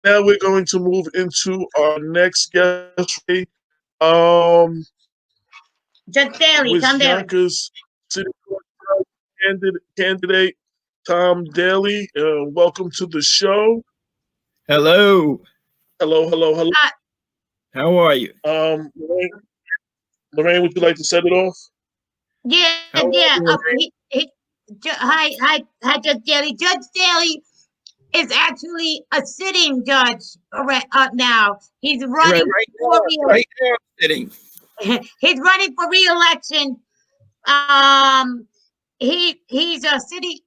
Now we're going to move into our next guest. Um, Judge Daly, with Tom Daly. Yonkers City Court candidate Tom Daly. Welcome to the show. Hello. Hello, hello, hello. How are you? Lorraine, would you like to set it off? Yeah, How are yeah. you? Hi, Judge Daly. Judge Daly is actually a sitting judge now. He's running for Right now, sitting. he's running for re-election. Um, he's a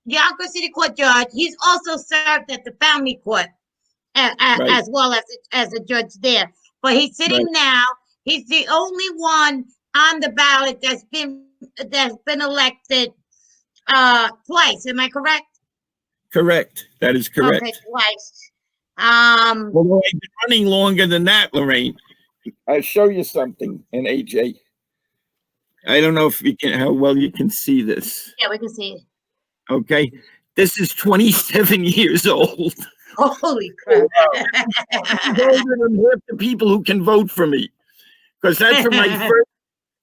Yonkers City Court judge. He's also served at the family court Right. as well as a judge there. But he's sitting now. He's the only one on the ballot that's been elected twice. Am I correct? Correct. That is correct. Okay, twice. Well, I've been running longer than that, Lorraine. I'll show you something in AJ. I don't know if you can how well you can see this. Yeah, we can see it. Okay. This is 27 years old. Holy crap. Older than half the people who can vote for me. Because that's for my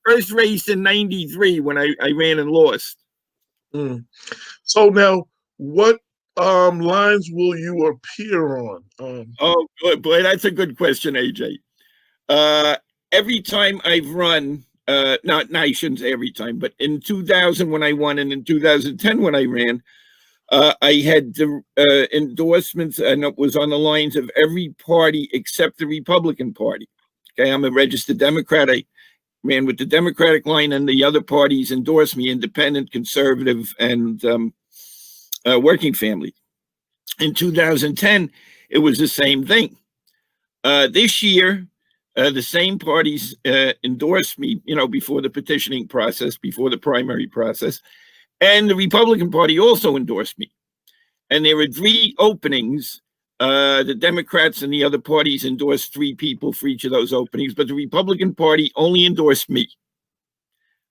first race in 93 when I ran and lost. So now, what lines will you appear on? Oh, boy, that's a good question, AJ. Every time I've run, no, I shouldn't say every time, but in 2000 when I won and in 2010 when I ran, I had the endorsements, and it was on the lines of every party except the Republican Party. Okay, I'm a registered Democrat. I ran with the Democratic line, and the other parties endorsed me: independent, conservative, and working family. In 2010, it was the same thing. This year, the same parties endorsed me, before the petitioning process, before the primary process, and the Republican Party also endorsed me. And there were 3 openings. The Democrats and the other parties endorsed 3 people for each of those openings, but the Republican Party only endorsed me.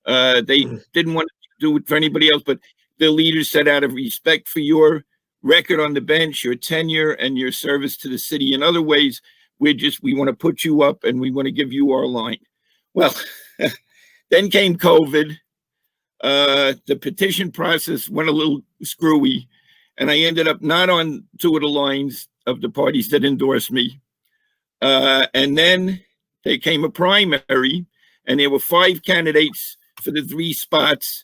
They didn't want to do it for anybody else, but the leaders said, out of respect for your record on the bench, your tenure, and your service to the city in other ways, we want to put you up and we want to give you our line. Well, then came COVID. The petition process went a little screwy, and I ended up not on 2 of the lines of the parties that endorsed me. And then there came a primary, and there were 5 candidates for the 3 spots.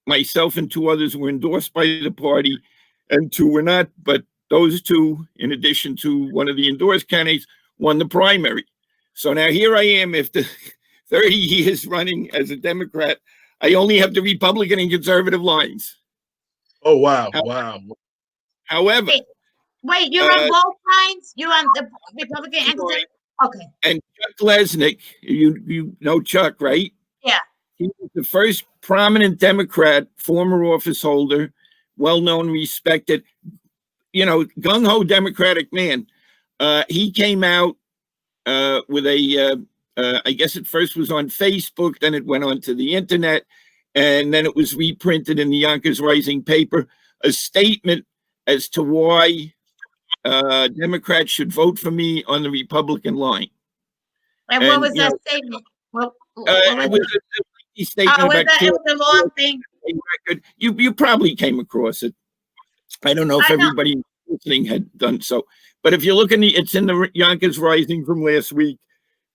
Myself and 2 others were endorsed by the party, and 2 were not. But those 2, in addition to one of the endorsed candidates, won the primary. So now here I am after 30 years running as a Democrat. I only have the Republican and conservative lines. Oh, wow. Wow. However. Wait, you're on both lines? You're on the Republican and conservative? Okay. And Chuck Lesnick, you know Chuck, right? Yeah. He was the first prominent Democrat, former office holder, well-known, respected, gung-ho Democratic man. He came out with I guess at first was on Facebook, then it went on to the internet, and then it was reprinted in the Yonkers Rising paper, a statement as to why Democrats should vote for me on the Republican line. And what was that statement? What it was a statement about it was a long thing. Record. You probably came across it. I don't know if everybody listening had done so, but if you look it's in the Yonkers Rising from last week.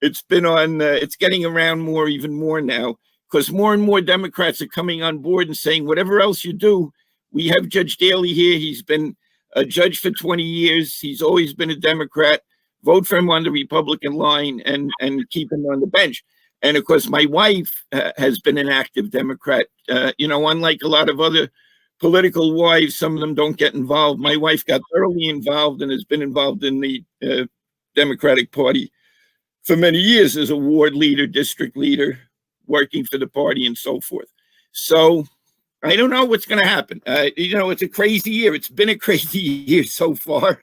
It's been on. It's getting around even more now, because more and more Democrats are coming on board and saying, whatever else you do, we have Judge Daly here. He's been a judge for 20 years. He's always been a Democrat. Vote for him on the Republican line and keep him on the bench. And of course, my wife has been an active Democrat. Unlike a lot of other political wives, some of them don't get involved. My wife got thoroughly involved and has been involved in the Democratic Party for many years as a ward leader, district leader, working for the party and so forth. So I don't know what's going to happen. It's a crazy year. It's been a crazy year so far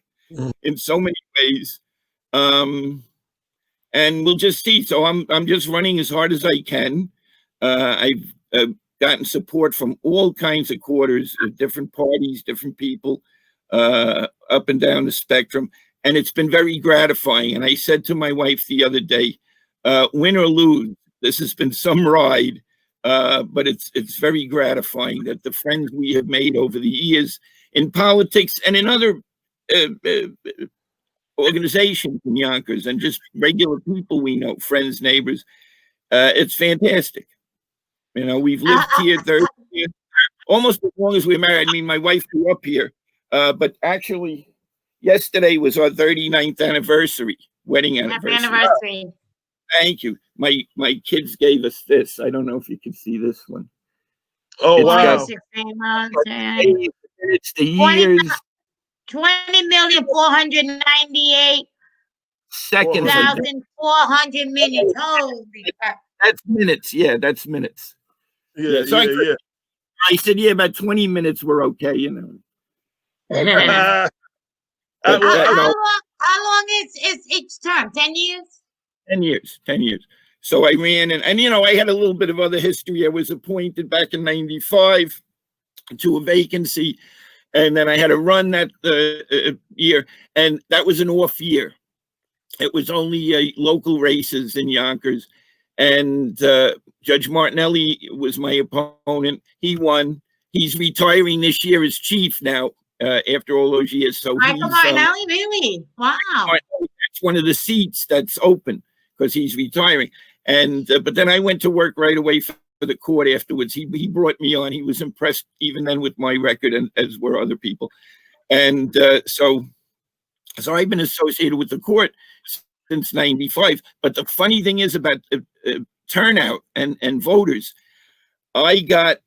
in so many ways. And we'll just see. So I'm just running as hard as I can. I've gotten support from all kinds of quarters, different parties, different people. up and down the spectrum. And it's been very gratifying. And I said to my wife the other day, win or lose, this has been some ride, but it's very gratifying that the friends we have made over the years in politics and in other organizations in Yonkers and just regular people we know, friends, neighbors, it's fantastic. You know, we've lived here 30 years, almost as long as we're married. I mean, my wife grew up here, but actually, yesterday was our 39th anniversary, wedding anniversary. Happy anniversary. Thank you. My kids gave us this. I don't know if you can see this one. Oh, It's wow. got- 16 months and It's the years, 20,498,400 seconds. minutes. Holy crap. That's minutes. Yeah, that's minutes. Yeah, so yeah. I said, yeah, about 20 minutes were okay, you know. How But, you know, long is each term? 10 years? 10 years, 10 years. So I ran and you know, I had a little bit of other history. I was appointed back in 95 to a vacancy, and then I had a run that year, and that was an off year. It was only local races in Yonkers, and Judge Martinelli was my opponent. He won. He's retiring this year as chief now, after all those years. So Michael he's Martinelli, really? Wow. it's one of the seats that's open because he's retiring. And but then I went to work right away for the court afterwards. He brought me on. He was impressed even then with my record, and as were other people. And so I've been associated with the court since 95. But the funny thing is about turnout and voters, I got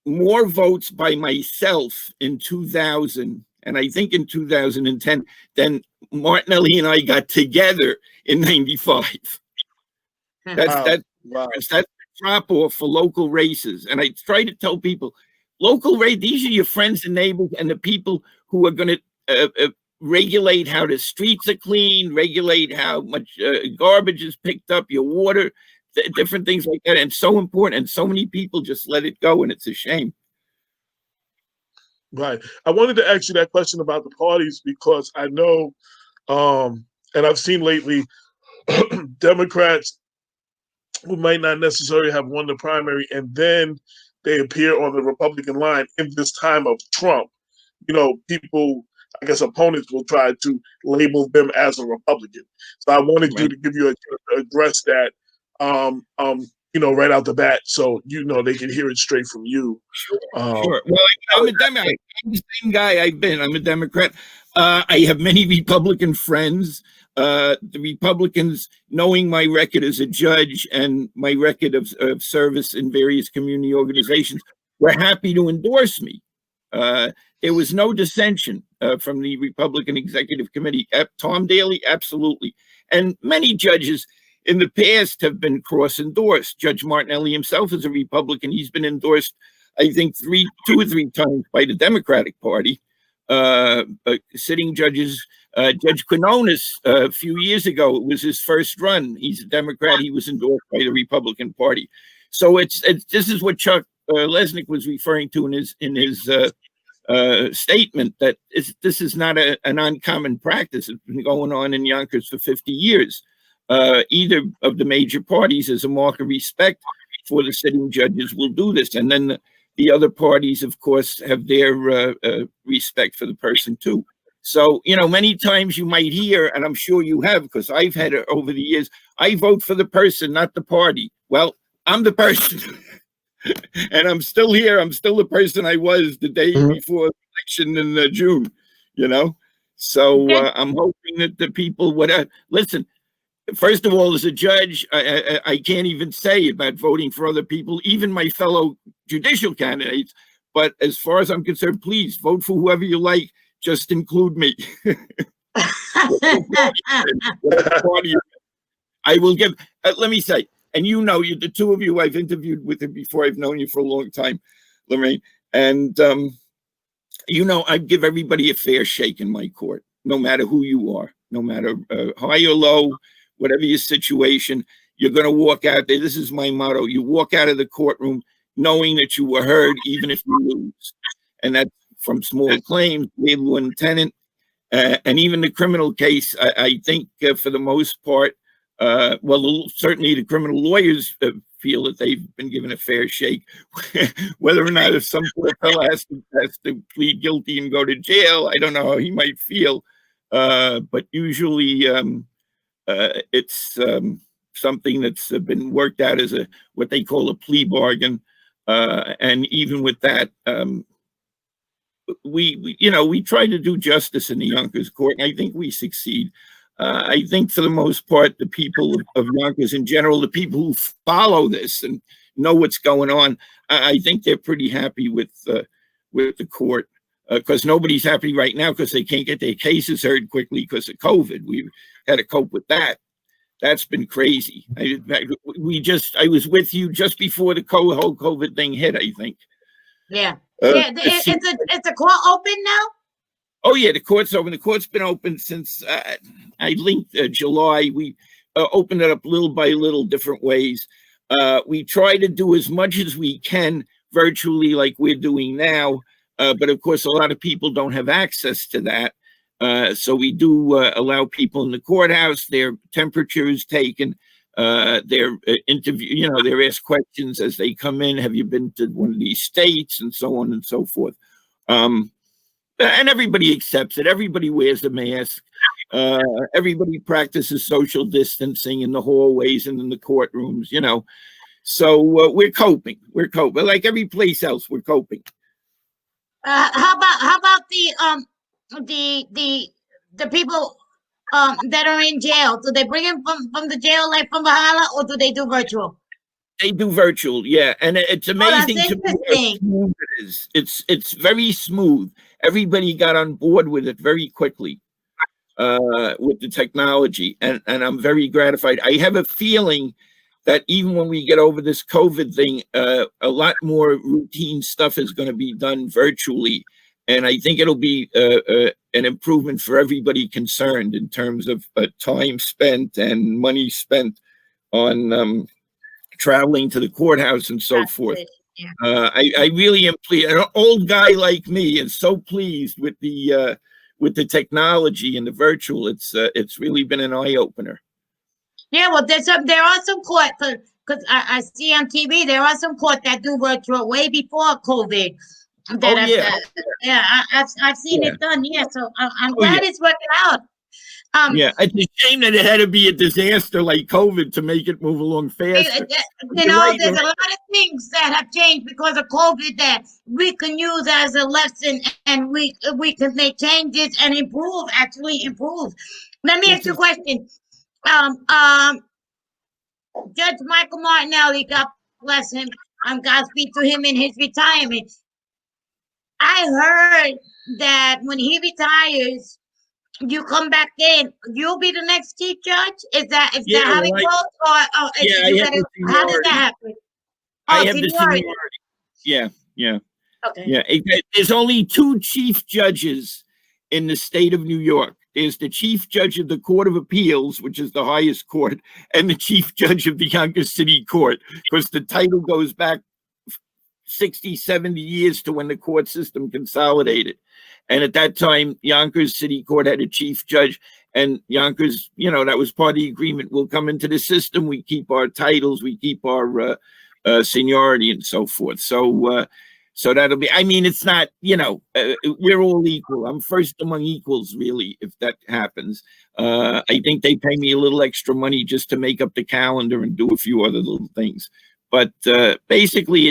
more votes by myself in 2000, and I think in 2010, than Martinelli and I got together in 95. That's the drop off for local races. And I try to tell people, local race, these are your friends and neighbors and the people who are going to regulate how the streets are clean, regulate how much garbage is picked up, your water, different things like that. And so important. And so many people just let it go, and it's a shame. Right. I wanted to ask you that question about the parties because I know, and I've seen lately, Democrats who might not necessarily have won the primary, and then they appear on the Republican line in this time of Trump. You know, people, I guess opponents will try to label them as a Republican. So I wanted you to give you a chance to address that, you know, right out the bat, so you know they can hear it straight from you. Sure. Well, I'm a Democrat. I'm the same guy I've been. I'm a Democrat. I have many Republican friends. The Republicans, knowing my record as a judge and my record of service in various community organizations, were happy to endorse me. There was no dissension from the Republican Executive Committee. Tom Daly, absolutely. And many judges in the past have been cross-endorsed. Judge Martinelli himself is a Republican. He's been endorsed, I think, 2 or 3 times by the Democratic Party. Sitting judges, Judge Quinones, a few years ago, it was his first run. He's a Democrat. He was endorsed by the Republican Party. So it's this is what Chuck Lesnick was referring to in his statement, that this is not an uncommon practice. It's been going on in Yonkers for 50 years. Either of the major parties, as a mark of respect for the sitting judges, will do this. And then the other parties, of course, have their respect for the person too. So, you know, many times you might hear, and I'm sure you have, because I've had it over the years, I vote for the person, not the party. Well, I'm the person. And I'm still here. I'm still the person I was the day before the election in June, you know? So I'm hoping that the people would listen. First of all, as a judge, I can't even say about voting for other people, even my fellow judicial candidates. But as far as I'm concerned, please vote for whoever you like. Just include me. I will give, let me say, and you know, the two of you I've interviewed with it before. I've known you for a long time, Lorraine. And, you know, I give everybody a fair shake in my court, no matter who you are, no matter high or low, whatever your situation, you're going to walk out there. This is my motto. You walk out of the courtroom knowing that you were heard, even if you lose. And that's from small claims, landlord tenant, and even the criminal case. I think for the most part, well, certainly the criminal lawyers feel that they've been given a fair shake. Whether or not if some poor fellow has to plead guilty and go to jail, I don't know how he might feel. But usually it's something that's been worked out as what they call a plea bargain. And even with that, we try to do justice in the Yonkers court, and I think we succeed. I think for the most part, the people of Yonkers in general, the people who follow this and know what's going on, I think they're pretty happy with the court, because nobody's happy right now because they can't get their cases heard quickly because of COVID. We've had to cope with that. That's been crazy. I was with you just before the whole COVID thing hit, I think. Yeah. It's a court open now? Oh yeah, the court's open. The court's been open since I linked July. We opened it up little by little, different ways. We try to do as much as we can virtually, like we're doing now. But of course, a lot of people don't have access to that. So we do allow people in the courthouse, their temperature is taken, their interview, they're asked questions as they come in. Have you been to one of these states, and so on and so forth. And everybody accepts it. Everybody wears a mask. Everybody practices social distancing in the hallways and in the courtrooms, So we're coping. We're coping like every place else. We're coping. How about the people that are in jail? Do they bring them from the jail, like from Bahala, or do they do virtual? They do virtual, yeah, and it's amazing to me how smooth it is. It's very smooth. Everybody got on board with it very quickly, with the technology, and I'm very gratified. I have a feeling that even when we get over this COVID thing, a lot more routine stuff is going to be done virtually, and I think it'll be an improvement for everybody concerned in terms of time spent and money spent on traveling to the courthouse and so forth. Yeah. I really am pleased. An old guy like me is so pleased with the technology and the virtual. It's really been an eye opener. Yeah, well, there are some courts, because I see on TV there are some courts that do virtual way before COVID. I've seen it done. Yeah, so I'm glad it's working out. Yeah, it's a shame that it had to be a disaster like COVID to make it move along faster. There's a lot of things that have changed because of COVID that we can use as a lesson, and we can make changes and improve. Let me ask you a question. Judge Michael Martinelli, God bless him. Godspeed to him in his retirement. I heard that when he retires, you come back in, you'll be the next chief judge? Is that how it goes? How does that happen? I have the seniority. Yeah. Okay. Yeah. There's only 2 chief judges in the state of New York. There's the chief judge of the Court of Appeals, which is the highest court, and the chief judge of the Yonkers City Court, because the title goes back 60, 70 years to when the court system consolidated. And at that time, Yonkers City Court had a chief judge, and Yonkers, that was part of the agreement. We'll come into the system. We keep our titles. We keep our seniority and so forth. So that'll be, it's not, we're all equal. I'm first among equals, really, if that happens. I think they pay me a little extra money just to make up the calendar and do a few other little things. But basically,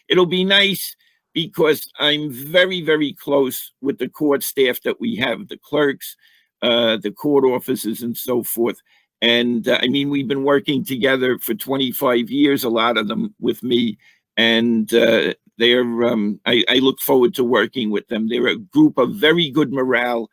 it'll be nice because I'm very, very close with the court staff that we have, the clerks, the court officers, and so forth. And we've been working together for 25 years, a lot of them with me. And I look forward to working with them. They're a group of very good morale.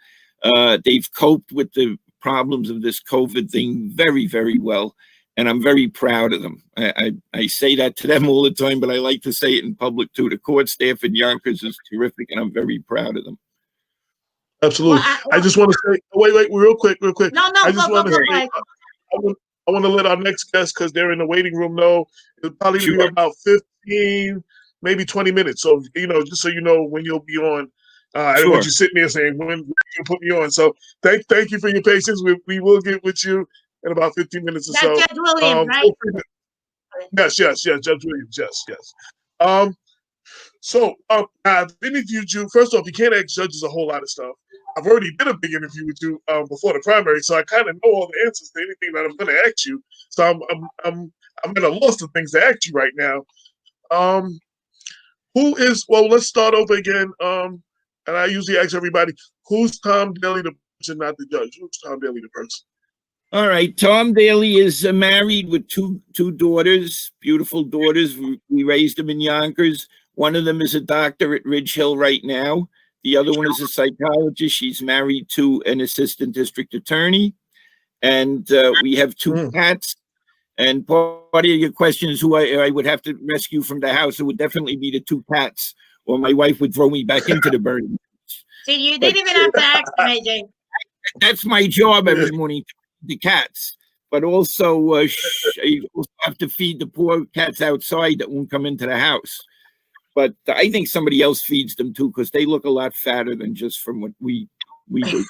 They've coped with the problems of this COVID thing very, very well. And I'm very proud of them. I say that to them all the time, but I like to say it in public too. The court staff in Yonkers is terrific, and I'm very proud of them. Absolutely. I just want to say, wait, real quick. No, I just want to say, I want to let our next guest, because they're in the waiting room, know it'll probably be about 15, maybe 20 minutes. So, just so you know when you'll be on. I didn't want Sure. you sitting there saying when you put me on. So thank you for your patience. We will get with you in about 15 minutes or That's so. Judge Williams, right? Yes, Judge Williams, yes. Um, I've interviewed you. First off, you can't ask judges a whole lot of stuff. I've already did a big interview with you before the primary, so I kind of know all the answers to anything that I'm going to ask you. So I'm at a loss of things to ask you right now. Um, who is? Well, let's start over again. And I usually ask everybody, who's Tom Daly the person, not the judge? Who's Tom Daly the person? All right. Tom Daly is married with two daughters, beautiful daughters. We raised them in Yonkers. One of them is a doctor at Ridge Hill right now. The other one is a psychologist. She's married to an assistant district attorney. And we have two cats. And part of your question is who I would have to rescue from the house. It would definitely be the two cats, or my wife would throw me back into the burning. See, you didn't even have to ask him, AJ. That's my job every morning, to feed the cats. But also, you also have to feed the poor cats outside that won't come into the house. But I think somebody else feeds them too, because they look a lot fatter than just from what we do.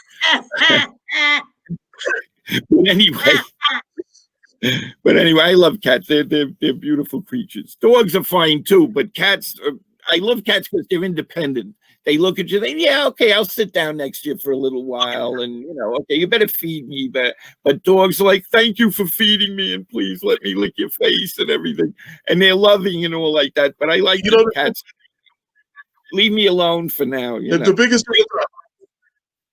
But anyway, I love cats. They're beautiful creatures. Dogs are fine too, but cats I love cats because they're independent. They look at you, yeah, okay, I'll sit down next to you for a little while, and okay, you better feed me. But dogs are like, thank you for feeding me, and please let me lick your face and everything. And they're loving and all like that. But I like cats. Leave me alone for now. The biggest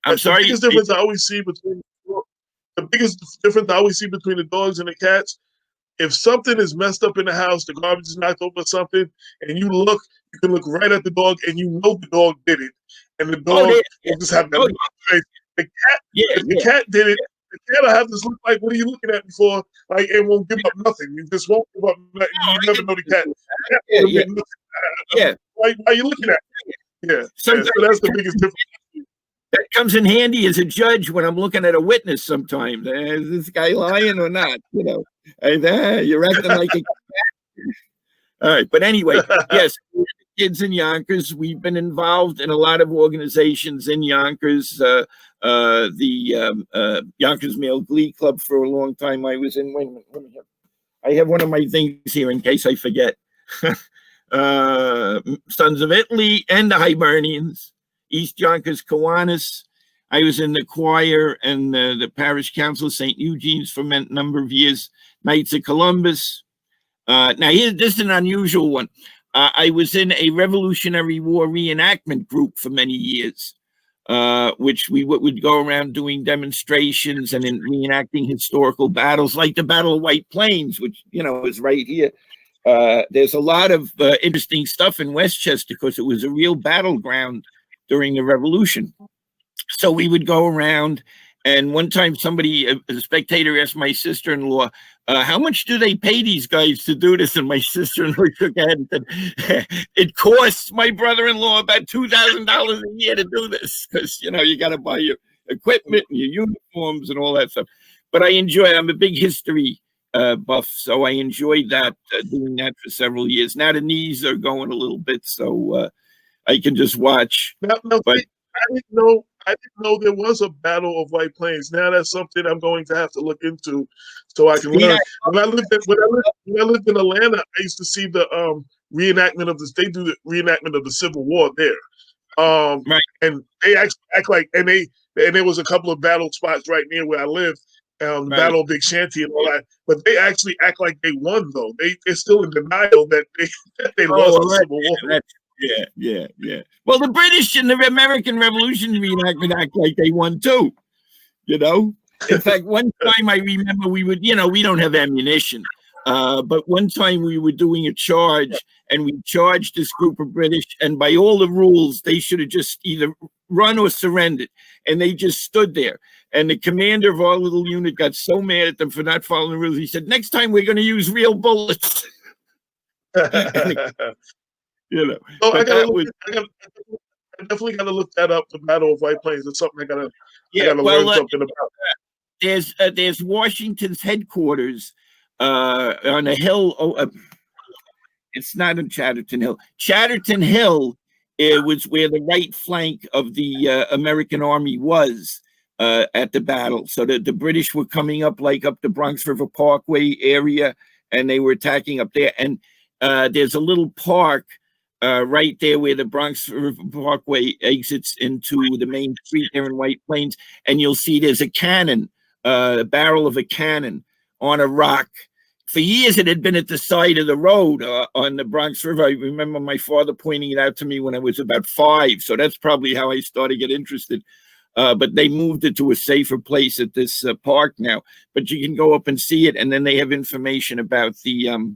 I'm sorry. The biggest difference I always see between the dogs and the cats, if something is messed up in the house, the garbage is knocked over something, and you can look right at the dog, and you know the dog did it, and the dog will just have that look face. The cat, if the cat did it, the cat will have this look like, what are you looking at me for? Like, it won't give up nothing. You just won't give up nothing. You never know the cat. Why are you looking at me? So that's the biggest difference. That comes in handy as a judge when I'm looking at a witness sometimes. Is this guy lying or not? You're acting like a all right. But anyway, yes, kids in Yonkers. We've been involved in a lot of organizations in Yonkers. The Yonkers Male Glee Club for a long time. I was in. I have one of my things here in case I forget. Sons of Italy and the Hibernians. East Yonkers Kiwanis. I was in the choir and the parish council of St. Eugene's for a number of years. Knights of Columbus. Now, this is an unusual one. I was in a Revolutionary War reenactment group for many years, which we would go around doing demonstrations and in reenacting historical battles, like the Battle of White Plains, which, is right here. There's a lot of interesting stuff in Westchester because it was a real battleground during the Revolution. So we would go around, and one time a spectator asked my sister-in-law, how much do they pay these guys to do this? And my sister-in-law shook her head and said, it costs my brother-in-law about $2,000 a year to do this, because, you got to buy your equipment and your uniforms and all that stuff. But I'm a big history buff, so I enjoyed that, doing that for several years. Now the knees are going a little bit, so I can just watch. But I didn't know there was a Battle of White Plains. Now that's something I'm going to have to look into so I can learn. When I lived in Atlanta, I used to see the reenactment of this. They do the reenactment of the Civil War there, and they actually act like and there was a couple of battle spots right near where I live. The Battle of Big Shanty and all that, but they actually act like they won though. They're still in denial that they lost the Civil War. Yeah. Well, the British and the American Revolution reenactment act like they won too. In fact, one time I remember we don't have ammunition, but one time we were doing a charge and we charged this group of British, and by all the rules, they should have just either run or surrendered, and they just stood there. And the commander of our little unit got so mad at them for not following the rules. He said, "Next time we're going to use real bullets." So I definitely got to look that up. The Battle of White Plains. It's something I got to learn something about. There's Washington's headquarters on a hill. It's not in Chatterton Hill. Chatterton Hill it was where the right flank of the American Army was at the battle. So the British were coming up like up the Bronx River Parkway area, and they were attacking up there. And there's a little park right there where the Bronx River Parkway exits into the main street there in White Plains, and you'll see there's a cannon, a barrel of a cannon on a rock. For years, it had been at the side of the road on the Bronx River. I remember my father pointing it out to me when I was about 5, so that's probably how I started to get interested. But they moved it to a safer place at this park now. But you can go up and see it, and then they have information about the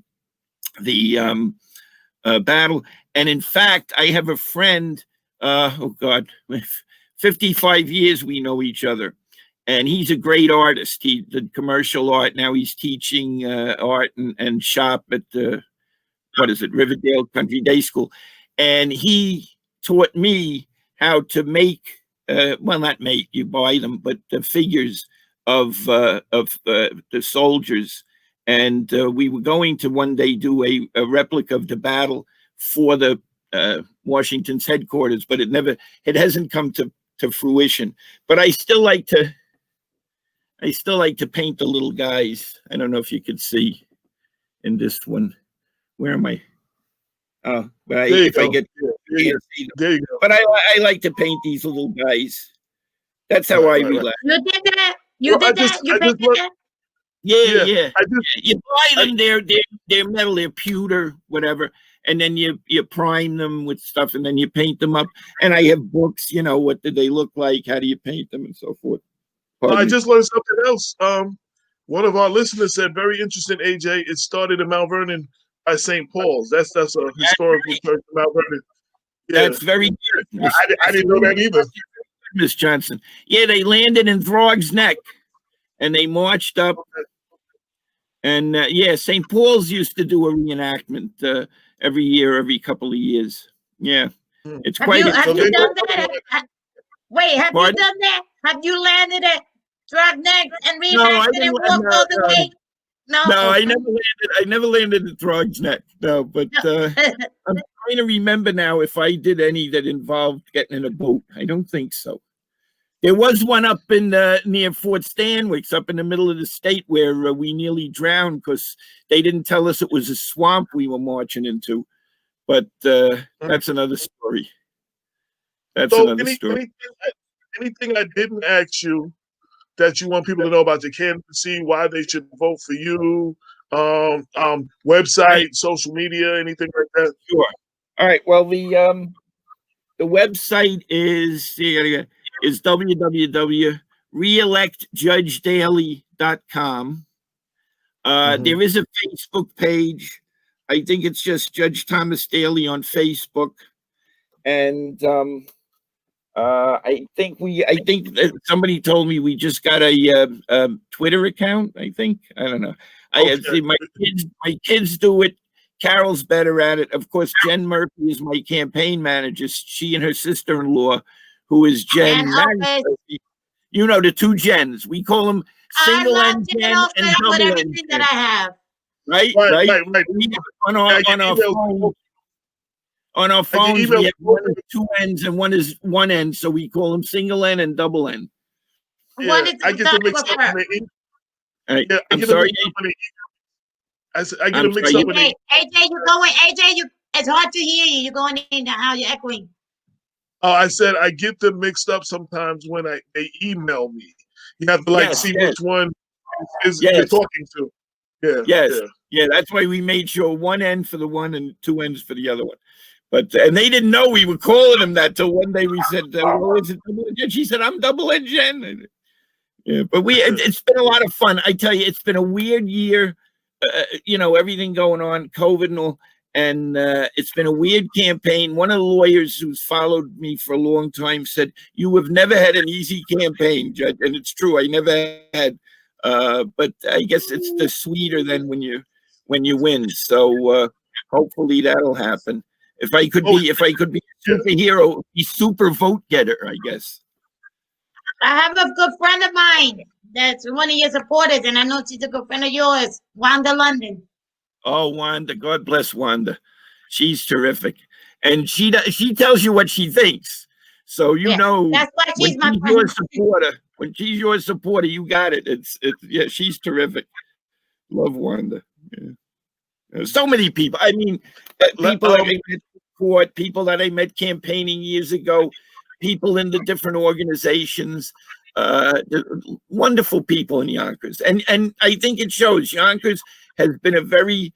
battle. And in fact, I have a friend, 55 years we know each other. And he's a great artist. He did commercial art. Now he's teaching art and shop at Riverdale Country Day School. And he taught me how to make, not make, you buy them, but the figures of the soldiers. And we were going to one day do a replica of the battle for the Washington's headquarters, but it hasn't come to fruition. But I still like to paint the little guys. I don't know if you could see in this one. Where am I? Oh, but I get there you go. But I like to paint these little guys. That's how I relax. You did that? You painted that? Yeah. You buy them, they're metal, they're pewter, whatever, and then you prime them with stuff, and then you paint them up. And I have books, what do they look like? How do you paint them, and so forth. I just learned something else. One of our listeners said, very interesting, AJ. It started in Mount Vernon by St. Paul's. That's a historical church in Mount Vernon. Yeah. That's very good. I didn't know that either. Miss Johnson. Yeah, they landed in Throg's Neck, and they marched up. And St. Paul's used to do a reenactment every year, every couple of years. Yeah, it's quite. Have you done that? Wait, have you done that? Have you landed at Throg's Neck and reenacted and walked all the way? No, I never landed at Throg's Neck. No, but I'm trying to remember now if I did any that involved getting in a boat. I don't think so. There was one up in near Fort Stanwix, up in the middle of the state, where we nearly drowned because they didn't tell us it was a swamp we were marching into. But that's another story. Story. Anything I didn't ask you that you want people to know about your candidacy, why they should vote for you, website, social media, anything like that? Sure. All right. Well, the website is www.reelectjudgedaly.com. There is a Facebook page. I think it's just Judge Thomas Daly on Facebook. And I think that somebody told me we just got a Twitter account. I don't know. I see my kids do it. Carol's better at it. Of course, Jen Murphy is my campaign manager. She and her sister-in-law, who is Jen. The two Jens. We call them single N Jen and double N Jen. That I have. Right. On our phones, we have one is 2 N's and one is 1 N, so we call them single N and double N. Yeah, I get them mixed up. I'm sorry. I get them mixed up. AJ, it's hard to hear you. You're going in how you're echoing. Oh, I said I get them mixed up sometimes when they email me. You have to see which one is you're talking to. Yeah. That's why we made sure 1 N for the one and 2 N's for the other one. But and they didn't know we were calling them that till one day we said, is it double N Jen? She said, I'm double N Jen. Yeah, but it's been a lot of fun. I tell you, it's been a weird year. Everything going on, COVID and all. And it's been a weird campaign. One of the lawyers who's followed me for a long time said, you have never had an easy campaign, Judge. And it's true. I never had. But I guess it's the sweeter than when you win. So hopefully that'll happen. If I could be a superhero, be super vote getter, I guess. I have a good friend of mine that's one of your supporters, and I know she's a good friend of yours, Wanda London. Oh, Wanda, God bless Wanda. She's terrific. and she tells you what she thinks. So you know that's why when she's my she's friend. your supporter. When she's your supporter, you got it. It's yeah, she's terrific. Love Wanda. Yeah. So many people. I mean, people that I met in court, people that I met campaigning years ago, people in the different organizations, wonderful people in Yonkers, and I think it shows. Yonkers has been a very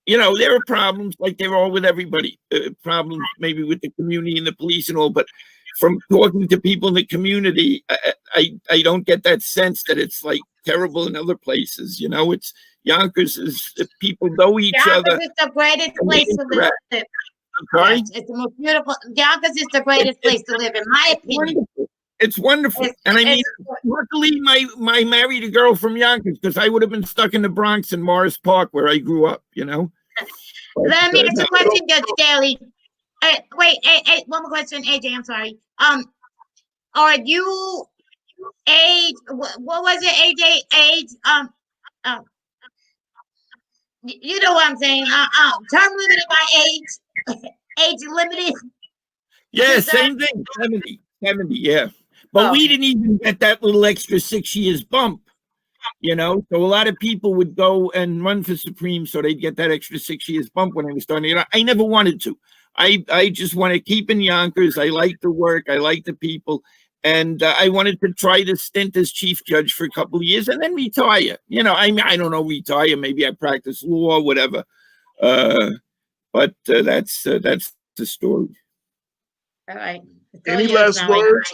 there are problems like there are with everybody. Problems maybe with the community and the police and all, but from talking to people in the community, I don't get that sense that it's like terrible in other places. It's Yonkers is people know each Yonkers other. is the greatest place to live. Sorry? Yes, it's the most beautiful. Yonkers is the greatest place to live, in my opinion. Wonderful. It's wonderful. And I mean, luckily my married a girl from Yonkers, because I would have been stuck in the Bronx in Morris Park where I grew up, But, Let me ask you a question, Judge Daly. Wait, one more question, AJ. I'm sorry. Are you age? What was it, AJ? Age? You know what I'm saying? Term limited by age. Age limited. Yeah, same thing. 70, yeah. But we didn't even get that little extra 6 years bump, So a lot of people would go and run for Supreme, so they'd get that extra 6 years bump when I was starting. I never wanted to. I just want to keep in Yonkers. I like the work. I like the people. And I wanted to try to stint as chief judge for a couple of years and then retire. I don't know, retire. Maybe I practice law or whatever. But that's the story. All right. Any last words?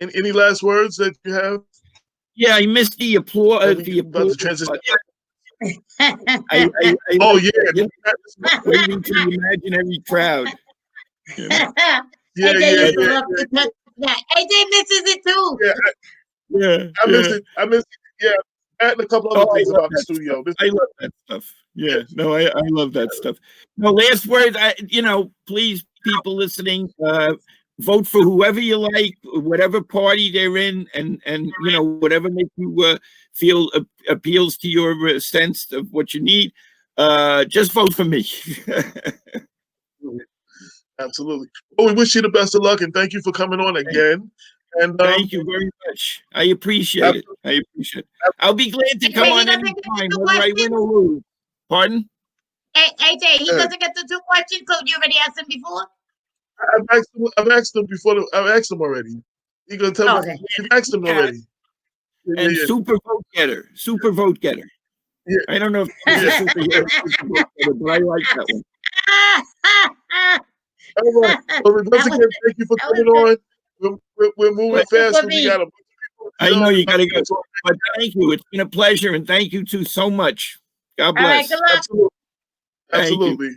Any last words that you have? Yeah, I missed the applause. About the transition. I oh yeah, waiting to the imaginary crowd. Yeah. AJ misses it too. Yeah, I miss it. Yeah, that and a couple other things about the studio. I love that stuff. Yeah, no, I love that stuff. No, last words. Please, people listening, vote for whoever you like, whatever party they're in, and whatever makes you feel appeals to your sense of what you need. Just vote for me. Absolutely. Well, we wish you the best of luck, and thank you for coming on again. And thank you very much. I appreciate it. I'll be glad to come on anytime, whether I win or lose. Pardon? AJ, he doesn't get the 2 questions, so you already asked him before? I've asked him before. I've asked him already. He gonna tell me. You've asked him already. And super vote getter. Yeah. I don't know if he's a super vote getter, but I like that one. All right. Well, once again, thank you for coming on. We're moving fast. We got I know you got to go, but thank you. It's been a pleasure, and thank you too so much. God bless. All right, good luck. Absolutely.